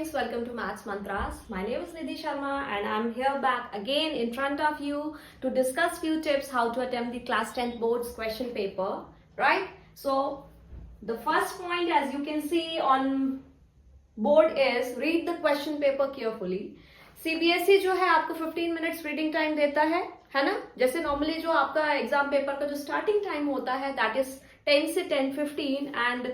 students, welcome to Maths Mantras. My name is Nidhi Sharma and I'm here back again in front of you to discuss few tips how to attempt the class 10th board's question paper, right? So the first point, as you can see on board, is read the question paper carefully. CBSE जो है आपको 15 minutes reading time देता है ना? जैसे normally जो आपका exam paper का जो स्टार्टिंग टाइम होता है दैट इज 10 से 10:15 एंड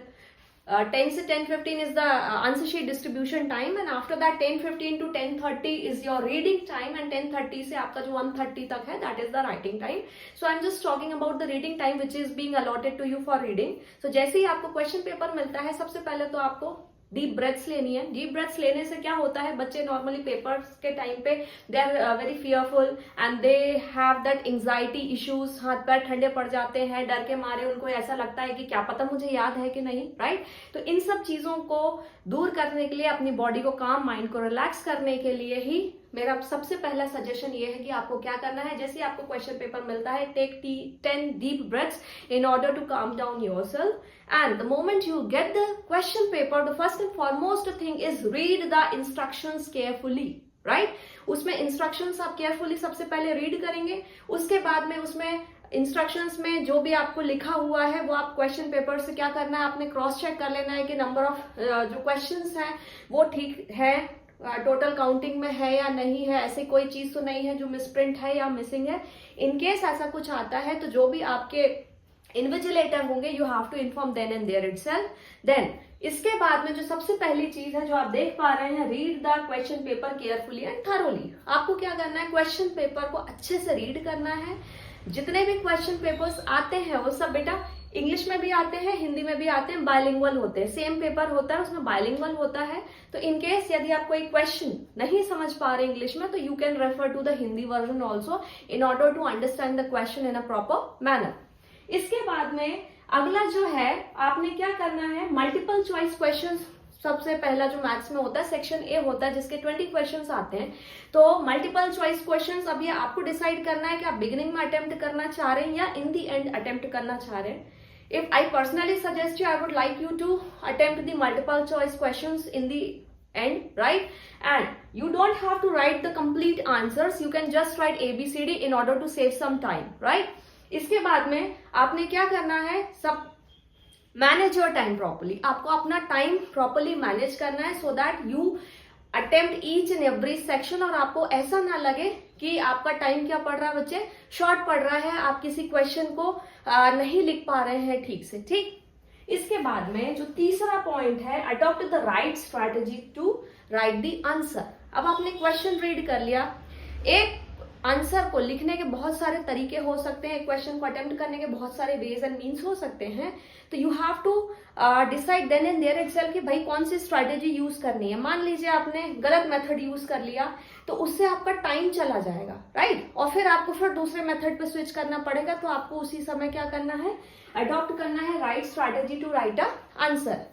10 से 10:15 is the answer sheet distribution time and after that 10:15 to 10:30 is your reading time and 10:30 से आपका जो 1:30 तक है that is the writing time. So I'm just talking about the reading time which is being allotted to you for reading. So जैसे ही आपको question paper मिलता है सबसे पहले तो आपको डीप ब्रेथ्स लेनी है. डीप ब्रेथ्स लेने से क्या होता है, बच्चे नॉर्मली पेपर्स के टाइम पे they are very fearful and they have that anxiety issues. हाथ पैर ठंडे पड़ जाते हैं, डर के मारे उनको ऐसा लगता है कि क्या पता मुझे याद है कि नहीं, राइट? तो इन सब चीजों को दूर करने के लिए, अपनी बॉडी को काम, माइंड को रिलैक्स करने के लिए ही मेरा सबसे पहला सजेशन ये है कि आपको क्या करना है, जैसे आपको क्वेश्चन पेपर मिलता है, take 10 deep breaths in order to calm down yourself. And the moment you get the question paper, the first and foremost thing is read the instructions carefully, right? उसमें instructions आप carefully सबसे पहले read करेंगे. उसके बाद में उसमें instructions में जो भी आपको लिखा हुआ है वो आप क्वेश्चन पेपर से क्या करना है, आपने क्रॉस चेक कर लेना है कि नंबर ऑफ जो क्वेश्चंस हैं वो ठीक है, टोटल काउंटिंग में है या नहीं है, ऐसी कोई चीज तो नहीं है जो मिसप्रिंट है या मिसिंग है. इनकेस ऐसा कुछ आता है तो जो भी आपके इन्विजिलेटर होंगे you have to inform then and there itself. Then इसके बाद में जो सबसे पहली चीज है जो आप देख पा रहे हैं, read the question paper carefully and thoroughly. आपको क्या करना है, क्वेश्चन पेपर को अच्छे से रीड करना है. जितने भी क्वेश्चन पेपर्स आते हैं वो सब बेटा इंग्लिश में भी आते हैं, हिंदी में भी आते हैं, बायलिंगुअल होते हैं. सेम पेपर होता है उसमें बायलिंगुअल होता है. तो इनकेस यदि आप कोई क्वेश्चन नहीं समझ पा रहे इंग्लिश में तो you can refer to the Hindi version also in order to understand the question in a proper manner. इसके बाद में अगला जो है आपने क्या करना है, मल्टीपल चॉइस क्वेश्चंस. सबसे पहला जो मैथ्स में होता है सेक्शन ए होता है जिसके 20 क्वेश्चंस आते हैं. तो मल्टीपल चॉइस क्वेश्चंस, अब ये आपको डिसाइड करना है कि आप बिगिनिंग में अटेम्प्ट करना चाह रहे हैं या इन दी एंड अटेम्प्ट करना चाह रहे हैं. If I personally suggest you, I would like you to attempt the multiple choice questions in the end, right? And you don't have to write the complete answers. You can just write ABCD in order to save some time, right? इसके बाद में आपने क्या करना है, सब manage your time properly. आपको अपना टाइम प्रॉपरली मैनेज करना है so that you attempt each and every section और आपको ऐसा ना लगे कि आपका टाइम क्या पड़ रहा है बच्चे, शॉर्ट पड़ रहा है, आप किसी क्वेश्चन को नहीं लिख पा रहे हैं ठीक से. ठीक, इसके बाद में जो तीसरा पॉइंट है, adopt the right strategy to write the answer. अब आपने क्वेश्चन रीड कर लिया, एक आंसर को लिखने के बहुत सारे तरीके हो सकते हैं, क्वेश्चन को अटेम्प्ट करने के बहुत सारे वेज एंड मीन्स हो सकते हैं. तो you have to decide then and there itself कि भाई कौन सी स्ट्रैटेजी यूज करनी है. मान लीजिए आपने गलत मेथड यूज कर लिया तो उससे आपका टाइम चला जाएगा, राइट? और फिर आपको फिर दूसरे मेथड पे स्विच करना पड़ेगा. तो आपको उसी समय क्या करना है, अडॉप्ट करना है right strategy to write a answer.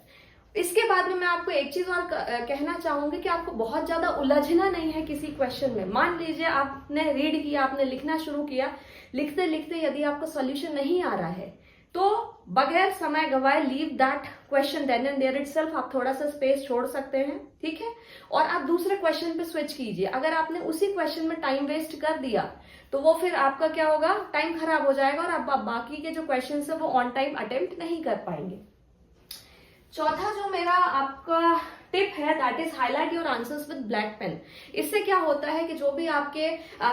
इसके बाद में मैं आपको एक चीज और कहना चाहूंगी कि आपको बहुत ज्यादा उलझना नहीं है किसी क्वेश्चन में. मान लीजिए आपने रीड किया, आपने लिखना शुरू किया, लिखते लिखते यदि आपको सॉल्यूशन नहीं आ रहा है तो बगैर समय गवाए leave that question then and there itself. आप थोड़ा सा स्पेस छोड़ सकते हैं, ठीक है, और आप दूसरे क्वेश्चन पे स्विच कीजिए. अगर आपने उसी क्वेश्चन में टाइम वेस्ट कर दिया तो वो फिर आपका क्या होगा, टाइम खराब हो जाएगा और आप बाकी के जो क्वेश्चन है वो ऑन टाइम अटेम्प्ट नहीं कर पाएंगे. चौथा जो मेरा आपका टिप है that is highlight your answers with black pen. इससे क्या होता है कि जो भी आपके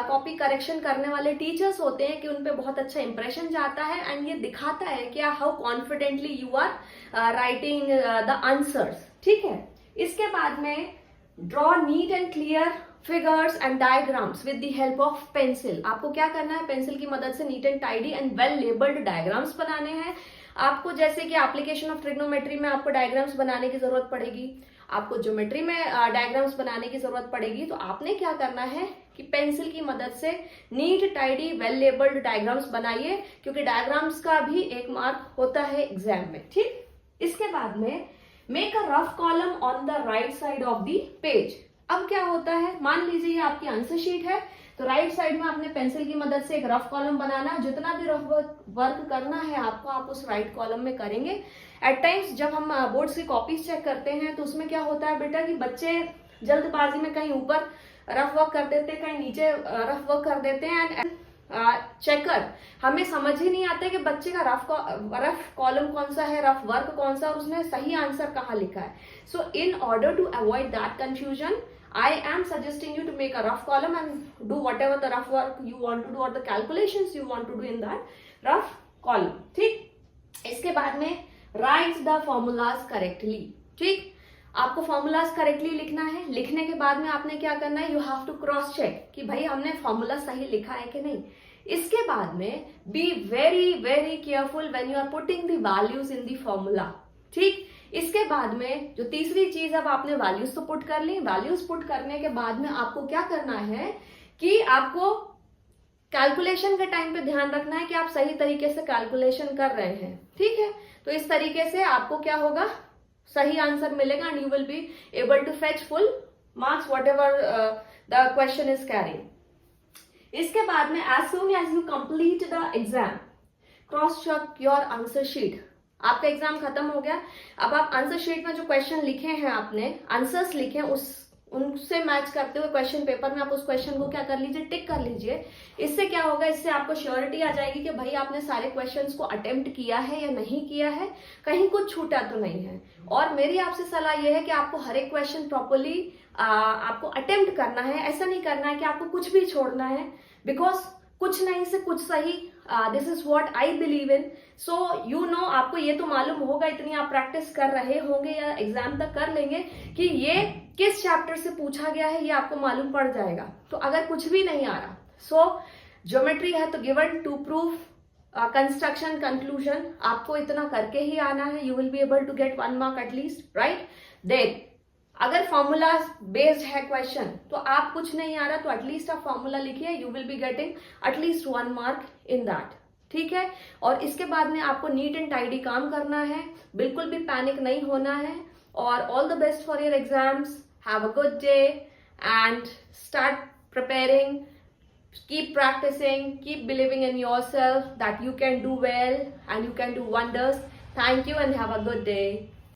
कॉपी करेक्शन करने वाले टीचर्स होते हैं कि उन पे बहुत अच्छा इंप्रेशन जाता है एंड ये दिखाता है कि how confidently you are writing the answers. ठीक है, इसके बाद में draw neat and clear figures and diagrams with the help of pencil. आपको क्या करना है, पेंसिल की मदद से neat and tidy and well labelled diagrams बनाने हैं. आपको जैसे कि एप्लीकेशन ऑफ ट्रिग्नोमेट्री में आपको डायग्राम्स बनाने की जरूरत पड़ेगी, आपको ज्योमेट्री में डायग्राम्स बनाने की जरूरत पड़ेगी. तो आपने क्या करना है कि पेंसिल की मदद से neat tidy well labelled diagrams बनाइए, क्योंकि डायग्राम्स का भी 1 मार्क होता है एग्जाम में. ठीक, इसके बाद में make a rough column on the right side of the page. अब क्या होता है, मान लीजिए ये आपकी आंसर शीट है, तो राइट साइड में आपने पेंसिल की मदद से एक रफ कॉलम बनाना, जितना भी रफ वर्क करना है आपको, आप उस राइट कॉलम में करेंगे। एट टाइम्स जब हम बोर्ड्स की कॉपीज चेक करते हैं तो उसमें क्या होता है बेटा कि बच्चे जल्दबाजी में कहीं ऊपर रफ वर्क कर देते हैं, कहीं नीचे रफ वर्क कर देते हैं, एंड चेकर हमें समझ ही नहीं आता कि बच्चे का रफ कॉलम कौन सा है, रफ वर्क कौन सा, और उसने सही आंसर कहाँ लिखा है। So in order to avoid that confusion, I am suggesting you to make a rough column and do whatever the rough work you want to do or the calculations you want to do in that rough column. ठीक, इसके बाद में write the formulas correctly. ठीक, आपको formulas correctly लिखना है। लिखने के बाद में आपने क्या करना है, you have to cross check कि भाई हमने फॉर्मूला सही लिखा है कि नहीं। इसके बाद में be very very careful when you are putting the values in the formula. ठीक, इसके बाद में जो तीसरी चीज, अब आपने वैल्यूज तो पुट कर ली, वैल्यूज पुट करने के बाद में आपको क्या करना है कि आपको कैलकुलेशन के टाइम पे ध्यान रखना है कि आप सही तरीके से कैलकुलेशन कर रहे हैं। ठीक है, तो इस तरीके से आपको क्या होगा, सही आंसर मिलेगा and you will be able to fetch full marks whatever the question is carrying. इसके बाद में as soon as you complete the exam, cross check your answer sheet. आपका एग्जाम खत्म हो गया, अब आप आंसर शीट में जो क्वेश्चन लिखे हैं, आपने आंसर्स लिखे हैं, उनसे मैच करते हुए क्वेश्चन पेपर में आप उस क्वेश्चन को क्या कर लीजिए, टिक कर लीजिए। इससे क्या होगा, इससे आपको श्योरिटी आ जाएगी कि भाई आपने सारे क्वेश्चंस को अटेम्प्ट किया है या नहीं किया है, कहीं कुछ छूटा तो नहीं है। और मेरी आपसे सलाह यह है कि आपको हर एक क्वेश्चन प्रॉपरली आपको अटेम्प्ट करना है। ऐसा नहीं करना है कि आपको कुछ भी छोड़ना है, बिकॉज कुछ नहीं से कुछ सही, this is what I believe in. So you know, आपको ये तो मालूम होगा, इतनी आप प्रैक्टिस कर रहे होंगे या एग्जाम तक कर लेंगे कि ये किस चैप्टर से पूछा गया है, ये आपको मालूम पड़ जाएगा। तो अगर कुछ भी नहीं आ रहा, सो ज्योमेट्री है तो given to prove construction conclusion, आपको इतना करके ही आना है। You will be able to get 1 mark at least, right. Then अगर फॉर्मूला बेस्ड है क्वेश्चन तो आप कुछ नहीं आ रहा तो एटलीस्ट आप फॉर्मूला लिखिए, you will be getting at least 1 mark in that. ठीक है, और इसके बाद में आपको नीट एंड टाइडी काम करना है, बिल्कुल भी पैनिक नहीं होना है। और all the best for your exams, have a good day and start preparing, keep practicing, keep believing in yourself that you can do well and you can do wonders. Thank you and have a good day.